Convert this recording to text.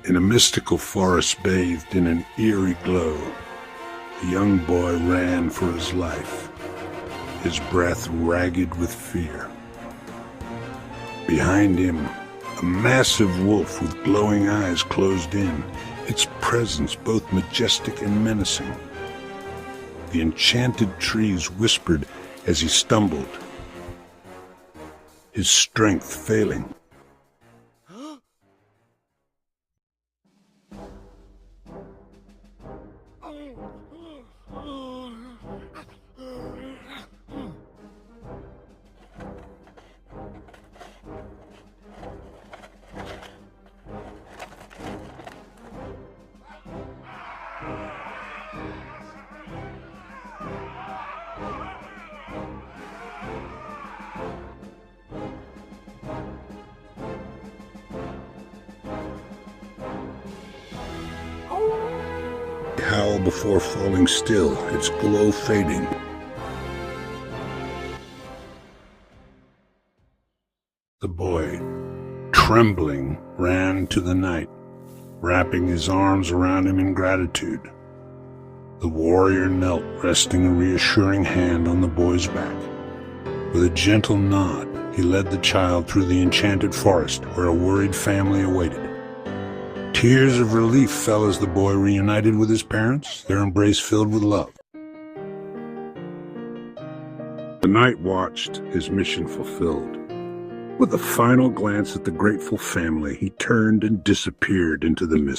In a mystical forest bathed in an eerie glow, a young boy ran for his life, his breath ragged with fear. Behind him, a massive wolf with glowing eyes closed in, its presence both majestic and menacing. The enchanted trees whispered as he stumbled, his strength failing. Howl before falling still, its glow fading. The boy, trembling, ran to the knight, wrapping his arms around him in gratitude. The warrior knelt, resting a reassuring hand on the boy's back. With a gentle nod, he led the child through the enchanted forest where a worried family awaited. Tears of relief fell as the boy reunited with his parents, their embrace filled with love. The knight watched, his mission fulfilled. With a final glance at the grateful family, he turned and disappeared into the mist.